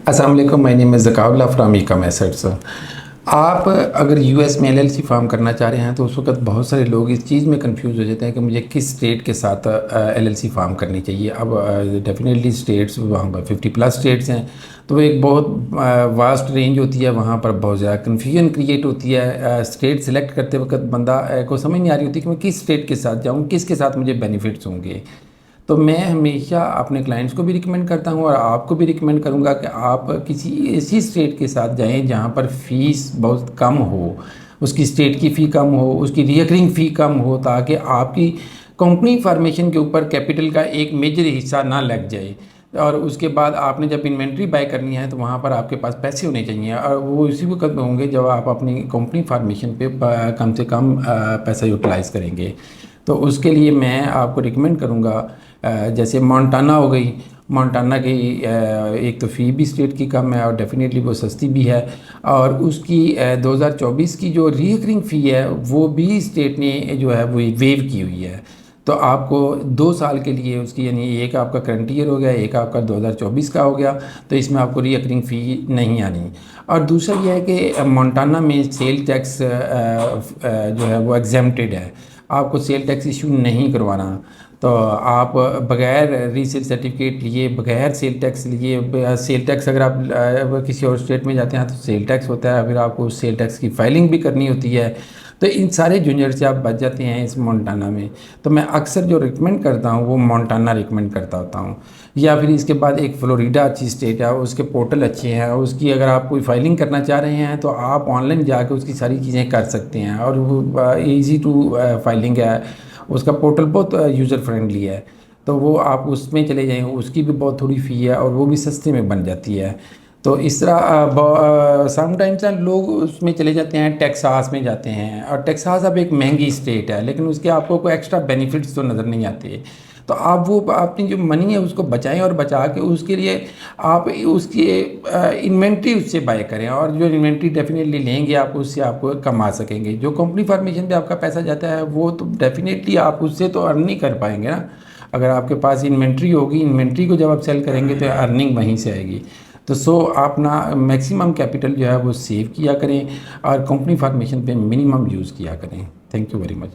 अस्सलाम वालेकुम, my name is Zakaullah from ecom assets. आप अगर यूएस में एलएलसी फार्म करना चाह रहे हैं तो उस वक्त बहुत सारे लोग इस चीज़ में कंफ्यूज हो जाते हैं कि मुझे किस स्टेट के साथ एलएलसी फार्म करनी चाहिए। अब डेफिनेटली स्टेट्स वहाँ पर 50+ स्टेट्स हैं, तो एक बहुत वास्ट रेंज होती है, वहाँ पर बहुत ज़्यादा कन्फ्यूजन क्रिएट होती है। स्टेट सेलेक्ट करते वक्त बंदा को समझ नहीं आ रही होती कि मैं किस स्टेट के साथ जाऊँ, किसके साथ मुझे बेनिफिट्स होंगे। तो मैं हमेशा अपने क्लाइंट्स को भी रिकमेंड करता हूँ और आपको भी रिकमेंड करूँगा कि आप किसी ऐसी स्टेट के साथ जाएं जहाँ पर फ़ीस बहुत कम हो, उसकी स्टेट की फ़ी कम हो, उसकी रिकरिंग फ़ी कम हो, ताकि आपकी कंपनी फॉर्मेशन के ऊपर कैपिटल का एक मेजर हिस्सा ना लग जाए। और उसके बाद आपने जब इन्वेंट्री बाय करनी है तो वहाँ पर आपके पास पैसे होने चाहिए, और वो इसी वक्त में होंगे जब आप अपनी कंपनी फार्मेशन पे कम से कम पैसा यूटिलाइज़ करेंगे। तो उसके लिए मैं आपको रिकमेंड करूँगा, जैसे मोंटाना हो गई। मोंटाना की एक तो फ़ी भी स्टेट की कम है और डेफिनेटली वो सस्ती भी है, और उसकी 2024 की जो रिकरिंग फ़ी है वो भी स्टेट ने जो है वो वेव की हुई है। तो आपको 2 साल के लिए उसकी, यानी एक आपका करंट ईयर हो गया, एक आपका 2024 का हो गया, तो इसमें आपको रिकरिंग फ़ी नहीं आनी। और दूसरा ये है कि मोंटाना में सेल टैक्स जो है वो एग्जेम्प्टेड है, आपको सेल टैक्स इशू नहीं करवाना। तो आप बग़ैर रीसेल सर्टिफिकेट लिए, बग़ैर सेल टैक्स लिए, सेल टैक्स अगर आप किसी और स्टेट में जाते हैं तो सेल टैक्स होता है, फिर आपको उस सेल टैक्स की फाइलिंग भी करनी होती है। तो इन सारे झंझट से आप बच जाते हैं इस मोंटाना में। तो मैं अक्सर जो रिकमेंड करता हूँ वो मोंटाना रिकमेंड करता होता हूँ। या फिर इसके बाद एक फ्लोरिडा अच्छी स्टेट है, उसके पोर्टल अच्छे हैं, उसकी अगर आप कोई फाइलिंग करना चाह रहे हैं तो आप ऑनलाइन जाकर उसकी सारी चीज़ें कर सकते हैं, और वो ईज़ी टू फाइलिंग है, उसका पोर्टल बहुत यूज़र फ्रेंडली है। तो वो आप उसमें चले जाएँ, उसकी भी बहुत थोड़ी फ़ी है और वो भी सस्ते में बन जाती है। तो इस तरह समटाइम्स लोग उसमें चले जाते हैं, टेक्सास में जाते हैं, और टेक्सास अब एक महंगी स्टेट है लेकिन उसके आपको कोई एक्स्ट्रा बेनिफिट्स तो नज़र नहीं आते। तो आप वो अपनी जो मनी है उसको बचाएं, और बचा के उसके लिए आप उसकी इन्वेंट्री उससे बाय करें, और जो इन्वेंट्री डेफिनेटली लेंगे आप उससे आपको कमा सकेंगे। जो कंपनी फॉर्मेशन पे आपका पैसा जाता है वो तो डेफिनेटली आप उससे तो अर्न नहीं कर पाएंगे ना। अगर आपके पास इन्वेंट्री होगी, इन्वेंट्री को जब आप सेल करेंगे तो अर्निंग वहीं से आएगी। तो अपना मैक्सिमम कैपिटल जो है वो सेव किया करें और कंपनी फॉर्मेशन पे मिनिमम यूज़ किया करें। Thank you very much.